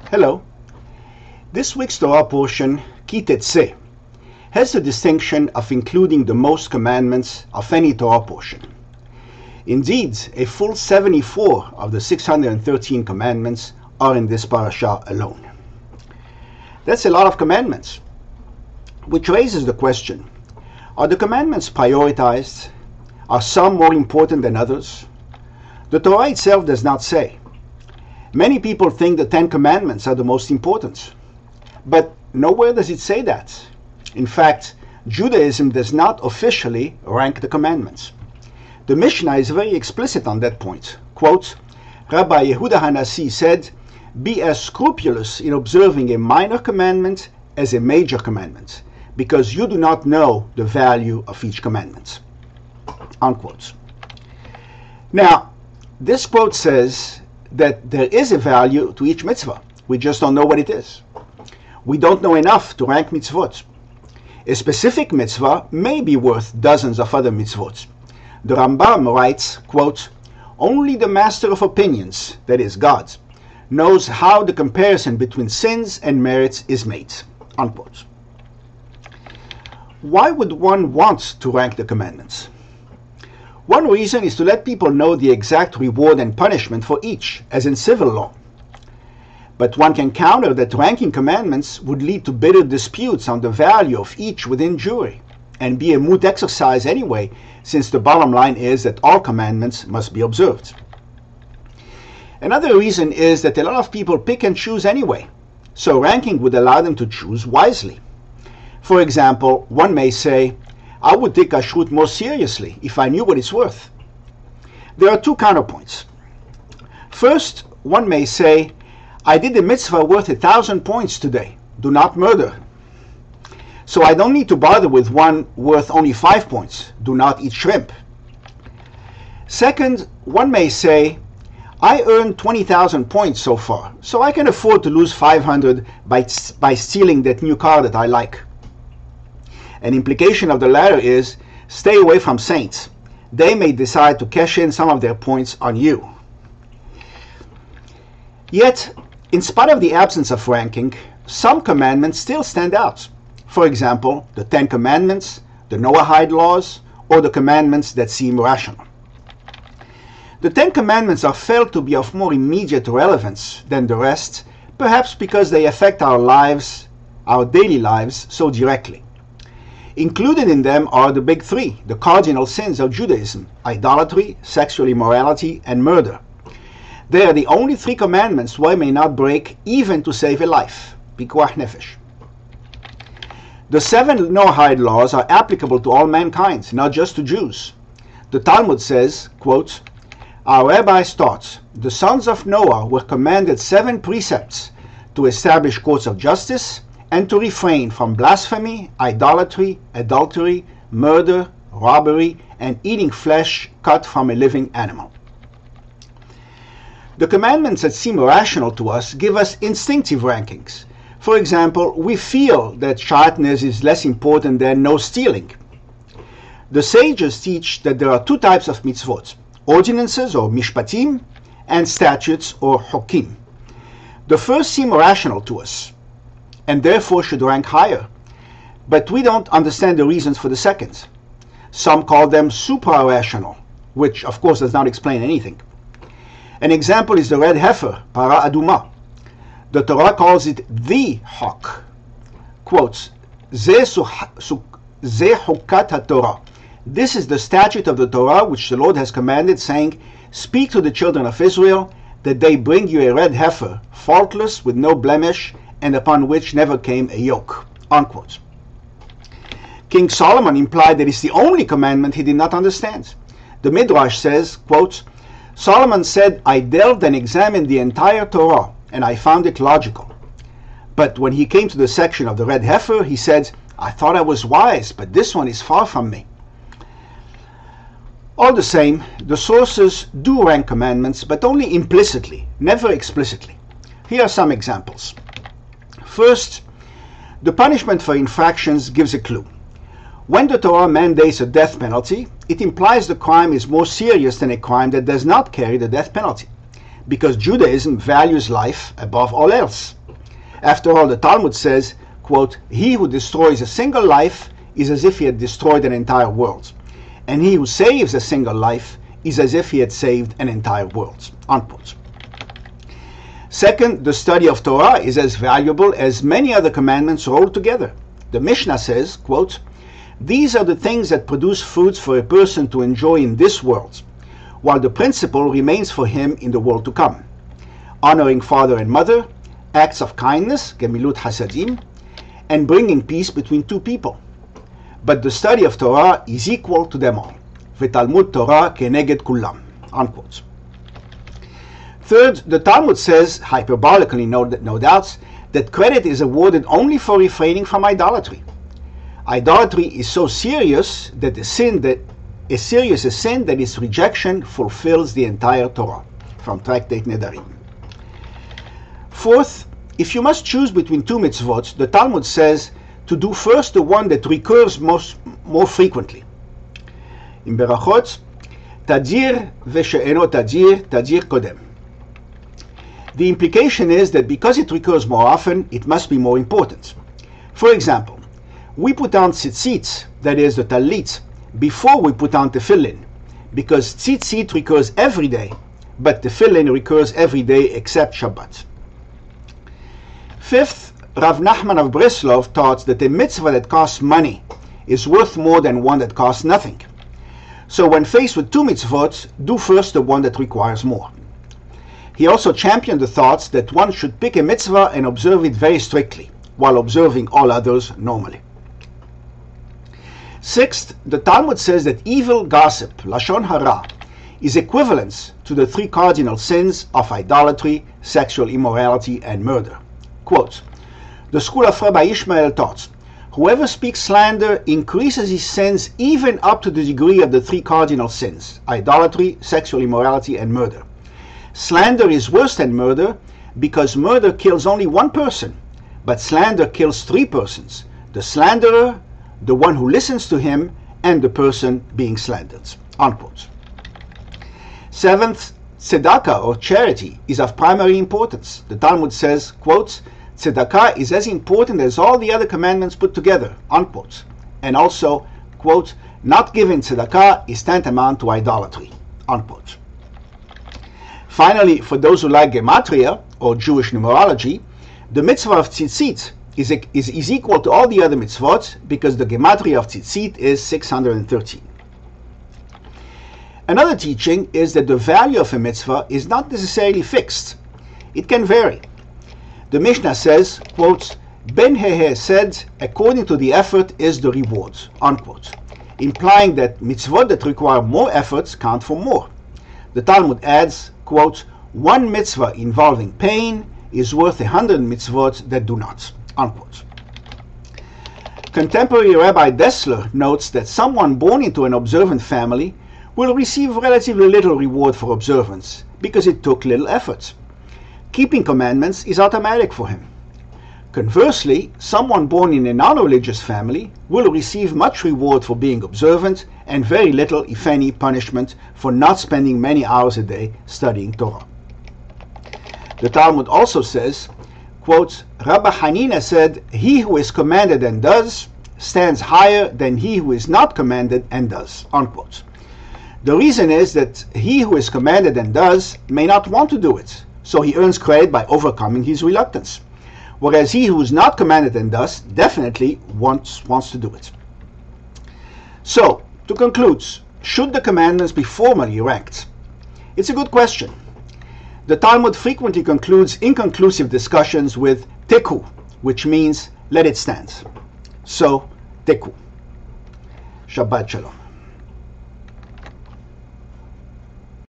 Hello. This week's Torah portion, Tetse, has the distinction of including the most commandments of any Torah portion. Indeed, a full 74 of the 613 commandments are in this parasha alone. That's a lot of commandments, which raises the question, are the commandments prioritized? Are some more important than others? The Torah itself does not say. Many people think the 10 commandments are the most important, but nowhere does it say that. In fact, Judaism does not officially rank the commandments. The Mishnah is very explicit on that point. Quote, Rabbi Yehuda Hanassi said, "Be as scrupulous in observing a minor commandment as a major commandment, because you do not know the value of each commandment." Unquote. Now, this quote says that there is a value to each mitzvah. We just don't know what it is. We don't know enough to rank mitzvot. A specific mitzvah may be worth dozens of other mitzvot. The Rambam writes, quote, "Only the master of opinions, that is God, knows how the comparison between sins and merits is made." Unquote. Why would one want to rank the commandments? One reason is to let people know the exact reward and punishment for each, as in civil law. But one can counter that ranking commandments would lead to bitter disputes on the value of each within jury, and be a moot exercise anyway, since the bottom line is that all commandments must be observed. Another reason is that a lot of people pick and choose anyway, so ranking would allow them to choose wisely. For example, one may say, I would take kashrut more seriously if I knew what it's worth. There are two counterpoints. First, one may say, I did a mitzvah worth 1,000 points today. Do not murder. So I don't need to bother with one worth only 5 points. Do not eat shrimp. Second, one may say, I earned 20,000 points so far, so I can afford to lose 500 by stealing that new car that I like. An implication of the latter is, stay away from saints. They may decide to cash in some of their points on you. Yet, in spite of the absence of ranking, some commandments still stand out. For example, the 10 Commandments, the Noahide laws, or the commandments that seem rational. The 10 Commandments are felt to be of more immediate relevance than the rest, perhaps because they affect our lives, our daily lives, so directly. Included in them are the big three, the cardinal sins of Judaism: idolatry, sexual immorality, and murder. They are the only 3 commandments one may not break even to save a life. Pikuach nefesh. The 7 Noahide laws are applicable to all mankind, not just to Jews. The Talmud says, quote, Our rabbis taught, the sons of Noah were commanded 7 precepts to establish courts of justice and to refrain from blasphemy, idolatry, adultery, murder, robbery, and eating flesh cut from a living animal. The commandments that seem rational to us give us instinctive rankings. For example, we feel that sharpness is less important than no stealing. The sages teach that there are 2 types of mitzvot, ordinances or mishpatim, and statutes or hokim. The first seem rational to us, and therefore should rank higher. But we don't understand the reasons for the second. Some call them supra-rational, which of course does not explain anything. An example is the red heifer, para aduma. The Torah calls it the hawk. Quotes, Ze hukat ha-Torah. This is the statute of the Torah which the Lord has commanded, saying, Speak to the children of Israel, that they bring you a red heifer, faultless, with no blemish, and upon which never came a yoke. Unquote. King Solomon implied that it's the only commandment he did not understand. The Midrash says, quote, Solomon said, I delved and examined the entire Torah, and I found it logical. But when he came to the section of the red heifer, he said, I thought I was wise, but this one is far from me. All the same, the sources do rank commandments, but only implicitly, never explicitly. Here are some examples. First, the punishment for infractions gives a clue. When the Torah mandates a death penalty, it implies the crime is more serious than a crime that does not carry the death penalty, because Judaism values life above all else. After all, the Talmud says, quote, he who destroys a single life is as if he had destroyed an entire world, and he who saves a single life is as if he had saved an entire world, unquote. Second, the study of Torah is as valuable as many other commandments rolled together. The Mishnah says, quote, these are the things that produce fruits for a person to enjoy in this world, while the principle remains for him in the world to come. Honoring father and mother, acts of kindness, gemilut hasadim, and bringing peace between two people. But the study of Torah is equal to them all. V'talmud Torah keneged kulam, unquote. Third, the Talmud says, hyperbolically no doubt, that credit is awarded only for refraining from idolatry. Idolatry is so serious that its sin that its rejection fulfills the entire Torah. From Tractate Nedarim. Fourth, if you must choose between two mitzvot, the Talmud says to do first the one that recurs more frequently. In Berachot, tadir ve'she'eno tadir, tadir kodem. The implication is that because it recurs more often, it must be more important. For example, we put on tzitzit, that is the talit, before we put on tefillin, because tzitzit recurs every day, but tefillin recurs every day except Shabbat. Fifth, Rav Nachman of Breslov taught that a mitzvah that costs money is worth more than one that costs nothing. So when faced with two mitzvot, do first the one that requires more. He also championed the thoughts that one should pick a mitzvah and observe it very strictly, while observing all others normally. Sixth, the Talmud says that evil gossip, lashon hara, is equivalent to the three cardinal sins of idolatry, sexual immorality, and murder. Quote, the school of Rabbi Ishmael taught, whoever speaks slander increases his sins even up to the degree of the three cardinal sins, idolatry, sexual immorality, and murder. Slander is worse than murder because murder kills only one person, but slander kills three persons, the slanderer, the one who listens to him, and the person being slandered. Unquote. Seventh, tzedakah or charity is of primary importance. The Talmud says, quote, tzedakah is as important as all the other commandments put together, unquote. And also, quote, not giving tzedakah is tantamount to idolatry, unquote. Finally, for those who like gematria, or Jewish numerology, the mitzvah of tzitzit is equal to all the other mitzvot because the gematria of tzitzit is 613. Another teaching is that the value of a mitzvah is not necessarily fixed. It can vary. The Mishnah says, quote, Ben Hehe said, according to the effort is the reward, unquote, implying that mitzvot that require more efforts count for more. The Talmud adds, quote, one mitzvah involving pain is worth 100 mitzvot that do not, unquote. Contemporary Rabbi Dessler notes that someone born into an observant family will receive relatively little reward for observance because it took little effort. Keeping commandments is automatic for him. Conversely, someone born in a non-religious family will receive much reward for being observant and very little, if any, punishment for not spending many hours a day studying Torah. The Talmud also says, quote, Rabbi Hanina said, he who is commanded and does stands higher than he who is not commanded and does, unquote. The reason is that he who is commanded and does may not want to do it, so he earns credit by overcoming his reluctance. Whereas he who is not commanded and does definitely wants to do it. So, to conclude, should the commandments be formally ranked? It's a good question. The Talmud frequently concludes inconclusive discussions with teku, which means let it stand. So, teku. Shabbat shalom.